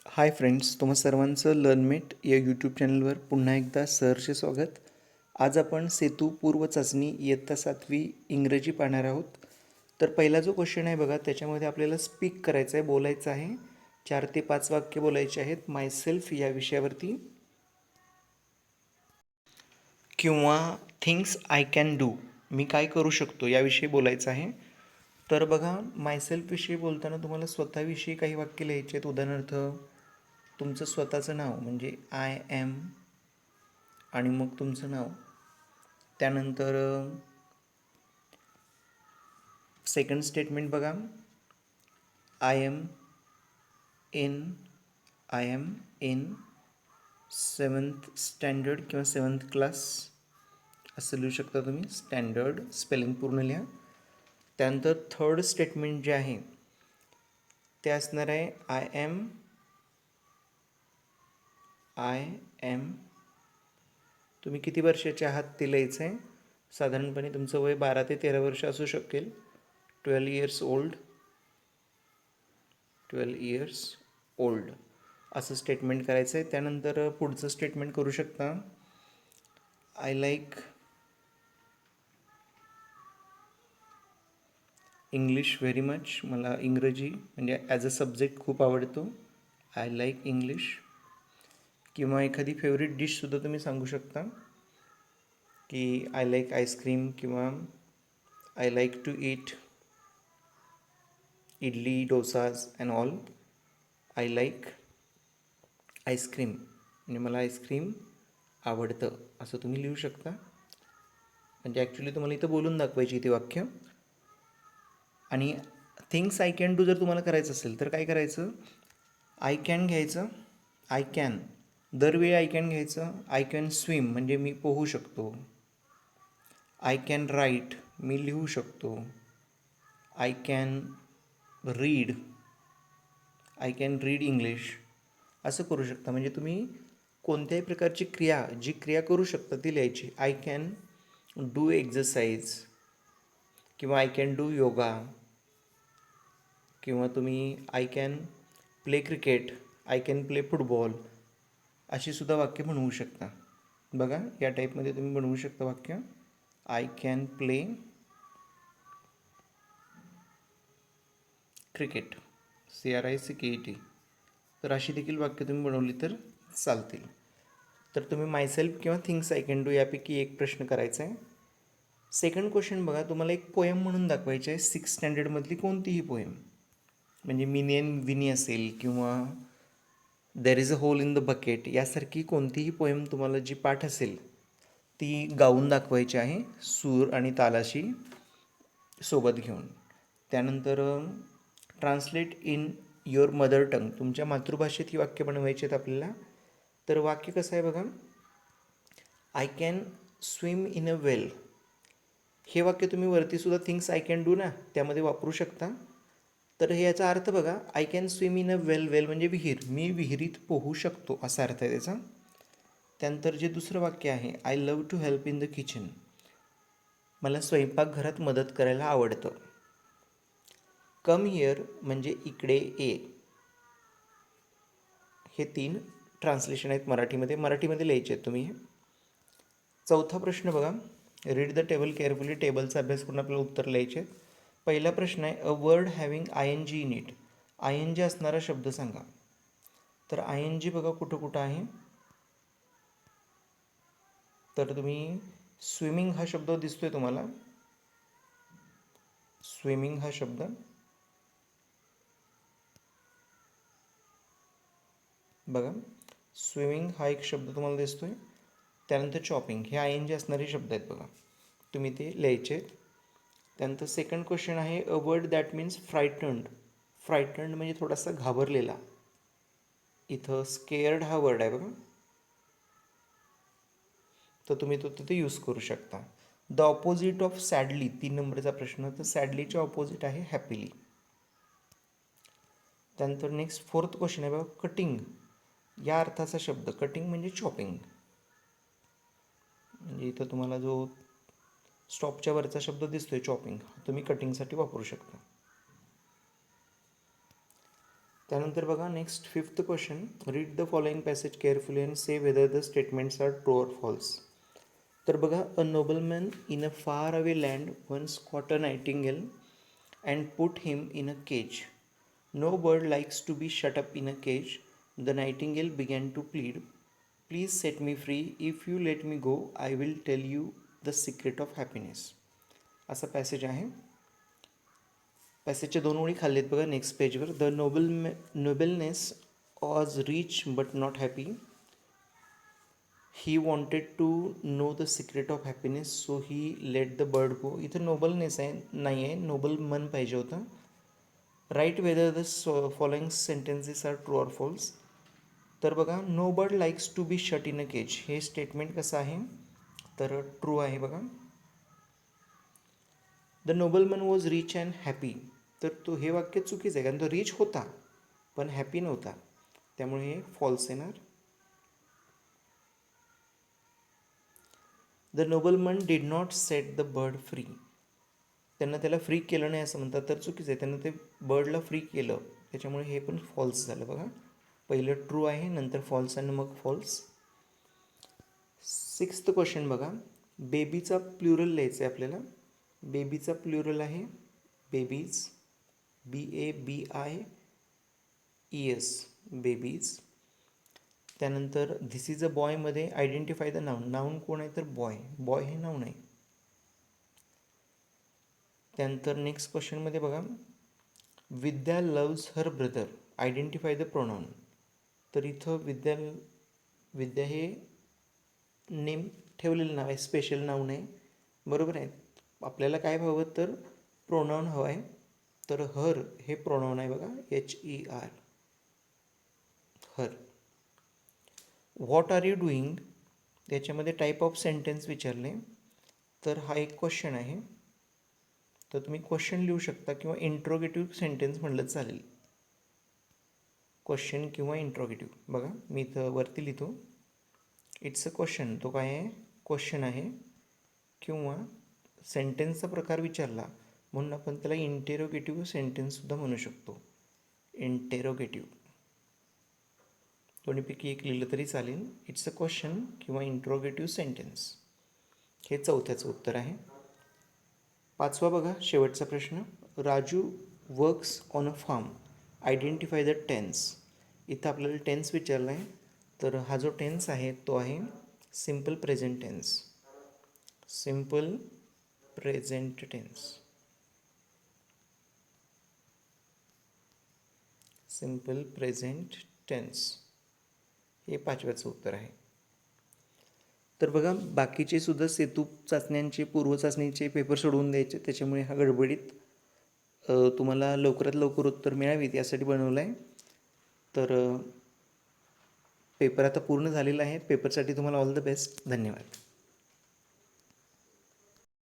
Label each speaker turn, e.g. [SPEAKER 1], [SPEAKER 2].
[SPEAKER 1] Hi friends, तुम्हा सर्वांचं लर्नमेट या यूट्यूब चॅनलवर पुन्हा एकदा सहर्ष स्वागत. आज आपण सेतू पूर्व चाचणी इयत्ता 7वी इंग्रजी पाहणार आहोत. तर पहिला जो क्वेश्चन आहे बघा, त्याच्यामध्ये आपल्याला स्पीक करायचं आहे, बोलायचं आहे. 4 ते 5 वाक्य बोलायचे आहेत माय सेल्फ या विषयावरती, किंवा थिंग्स आय कॅन डू, मी काय करू शकतो याविषयी बोलायचं आहे. तर बघा, मायसेल्फविषयी बोलताना तुम्हाला स्वतःविषयी काही वाक्य लिहायचे आहेत. उदाहरणार्थ, तुमचं स्वतःचं नाव म्हणजे आय एम आणि मग तुमचं नाव. त्यानंतर सेकंड स्टेटमेंट बघा, I am in I am in 7th standard किंवा 7th क्लास असं लिहू शकता तुम्ही. स्टँडर्ड स्पेलिंग पूर्ण लिहा. त्यानंतर थर्ड स्टेटमेंट जे आहे ते असणार आहे आय एम तुम्ही किती वर्षाचे आहात ते लिहायचं आहे. साधारणपणे तुमचं वय 12 ते 13 वर्ष असू शकेल. 12 इयर्स ओल्ड, 12 इयर्स ओल्ड असं स्टेटमेंट करायचं आहे. त्यानंतर पुढचं स्टेटमेंट करू शकता, I like English very much, मला इंग्रजी म्हणजे ॲज अ सब्जेक्ट खूप आवडतो. I like English. किंवा एखादी फेवरेट डिशसुद्धा तुम्ही सांगू शकता की आय लाईक आईस्क्रीम किंवा I like to eat idli, dosas and all. I like ice cream म्हणजे मला आईस्क्रीम आवडतं असं तुम्ही लिहू शकता. म्हणजे ॲक्च्युली तुम्हाला इथं बोलून दाखवायची इथे वाक्य. आणि थिंग्स आय कॅन डू जर तुम्हाला करायचं असेल तर काय करायचं, आय कॅन घ्यायचं. आय कॅन दरवेळी आय कॅन घ्यायचं. आय कॅन स्विम म्हणजे मी पोहू शकतो. आय कॅन राईट मी लिहू शकतो. आय कॅन रीड इंग्लिश असं करू शकता. म्हणजे तुम्ही कोणत्याही प्रकारची जी क्रिया करू शकता ती लिहायची. आय कॅन डू एक्झरसाइज किंवा आय कॅन डू योगा, किंवा तुम्ही I can play cricket, I can play football अशी सुद्धा वाक्य बनवू शकता. बघा, या टाईपमध्ये तुम्ही बनवू शकता वाक्य. I can play cricket, CRICKET. तर अशी देखील वाक्य तुम्ही बनवली तर चालतील. तर तुम्ही मायसेल्फ किंवा थिंग्स आय कॅन डू यापैकी एक प्रश्न करायचा आहे. सेकंड क्वेश्चन बघा, तुम्हाला एक पोएम म्हणून दाखवायची आहे. 6th स्टँडर्डमधली कोणतीही पोएम, म्हणजे मिनी अँड विनी असेल किंवा there is a whole in the bucket यासारखी कोणतीही पोएम तुम्हाला जी पाठ असेल ती गाऊन दाखवायची आहे, सूर आणि तालाशी सोबत घेऊन. त्यानंतर translate in your mother tongue, तुमच्या मातृभाषेत ही वाक्य बनवायची आहेत आपल्याला. तर वाक्य कसं आहे बघा, I can swim in a well. हे वाक्य तुम्ही वरतीसुद्धा थिंग्स आय कॅन डू ना त्यामध्ये वापरू शकता. तर हे याचा अर्थ बघा, I can swim in a well म्हणजे विहीर, मी विहिरीत पोहू शकतो असा अर्थ आहे त्याचा. त्यानंतर जे दुसरं वाक्य आहे, I love to help in the kitchen, मला स्वयंपाकघरात मदत करायला आवडतं. कम हिअर म्हणजे इकडे ये. हे 3 ट्रान्सलेशन आहेत मराठीमध्ये लिहायचे आहेत तुम्ही. चौथा प्रश्न बघा, रीड द टेबल केअरफुली, टेबलचा अभ्यास करून आपल्याला उत्तर लिहायचे आहेत. पहिला प्रश्न आहे, a word having ING in it, ING असणारा शब्द सांगा. तर ING बघा कुठं कुठं आहे, तर तुम्ही स्विमिंग हा शब्द दिसतोय तुम्हाला. स्विमिंग हा शब्द बघा, स्विमिंग हा एक शब्द तुम्हाला दिसतोय. त्यानंतर चॉपिंग हे ING असणारे शब्द आहेत बघा, तुम्ही ते लिहायचे आहेत. त्यानंतर सेकंड क्वेश्चन आहे, अ वर्ड दॅट मीन्स फ्रायटंड म्हणजे थोडासा घाबरलेला. इथं स्केअर्ड हा वर्ड आहे बघा, तर तुम्ही तो तिथे यूज करू शकता. द ऑपोजिट ऑफ सॅडली 3 नंबरचा प्रश्न, तर सॅडलीचे ऑपोजिट आहे हॅपीली. त्यानंतर नेक्स्ट फोर्थ क्वेश्चन आहे बघा, कटिंग या अर्थाचा शब्द. कटिंग म्हणजे चॉपिंग, म्हणजे इथं तुम्हाला जो स्टॉपच्या वरचा शब्द दिसतोय चॉपिंग, तुम्ही कटिंगसाठी वापरू शकता. त्यानंतर बघा next 5th question, read the following passage carefully and say whether the statements are true or false. तर बघा, a nobleman in a far away land once caught a nightingale and put him in a cage. No bird likes to be shut up in a cage. The nightingale began to plead, please set me free. If you let me go I will tell you the secret of happiness. असा passage आहे. पॅसेजच्या 2 ओळी खाल्लेत बघा next पेजवर. The nobleness was rich but not happy. He wanted to know the secret of happiness so he let the bird go. इथं nobleness आहे, नाही आहे, नोबल मन पाहिजे होतं. Right whether the following sentences are true or false. तर बघा, no bird likes to be shut in a cage, हे statement कसं आहे तर ट्रू आहे बघा. The nobleman was rich and happy, तर तो हे वाक्य चुकीचं आहे, कारण तो रिच होता पण हॅपी नव्हता, त्यामुळे हे फॉल्स येणार. The nobleman did not set the bird free, त्यांना त्याला फ्री केलं नाही असं म्हणतात, तर चुकीचं आहे, त्यांना ते बर्डला फ्री केलं, त्याच्यामुळे हे पण फॉल्स झालं बघा. पहिलं ट्रू आहे, नंतर फॉल्स आणि मग फॉल्स. 6th क्वेश्चन बघा, बेबीचा प्लुरल लिहायचं आहे आपल्याला. बेबीचा प्लुरल आहे बेबीज, BABIES, बेबीज. त्यानंतर धिस इज अ बॉयमध्ये आयडेंटिफाय द नाऊन, नाऊन कोण आहे तर बॉय, बॉय हे नाऊन आहे. त्यानंतर नेक्स्ट क्वेश्चनमध्ये बघा, Vidya loves her brother, identify the pronoun. तर इथं विद्या हे नेम ठेवलेलं नाव आहे, स्पेशल नाऊन आहे, बरोबर आहे. आपल्याला काय हवं तर प्रोनाऊन हवं आहे, तर हर हे प्रोनाऊन आहे बघा, HER, her. What are you doing, त्याच्यामध्ये टाईप ऑफ सेंटेन्स विचारले, तर हा एक क्वेश्चन आहे, तर तुम्ही क्वेश्चन लिहू शकता किंवा इंट्रोगेटिव्ह सेंटेन्स म्हटलं चालेल. क्वेश्चन किंवा इंट्रोगेटिव्ह. बघा मी इथं वरती लिहितो, इट्स अ क्वेश्चन, तो काय आहे क्वेश्चन आहे, किंवा सेंटेन्सचा प्रकार विचारला म्हणून आपण त्याला इंटेरोगेटिव्ह सेंटेन्ससुद्धा म्हणू शकतो, इंटेरोगेटिव्ह. दोन्हीपैकी एक लिहिलं तरी चालेल. इट्स अ क्वेश्चन किंवा इंट्रोगेटिव्ह सेंटेन्स, हे 4थ्याचं उत्तर आहे. 5वा बघा, शेवटचा प्रश्न, Raju works on a farm, identify the tense. इथं आपल्याला टेन्स विचारला आहे, तर हा जो टेन्स आहे तो आहे simple present tense, simple present tense, simple present tense, हे 5व्याचं उत्तर आहे. तर बघा, बाकीचे सुद्धा सेतू चाचण्यांचे पूर्वचाचणीचे पेपर सोडवून द्यायचे, त्याच्यामुळे हा गडबडीत तुम्हाला लवकरात लवकर उत्तर मिळावीत यासाठी बनवलं आहे. तर पेपर आता पूर्ण झालेला आहे. पेपरसाठी तुम्हाला ऑल द बेस्ट. धन्यवाद.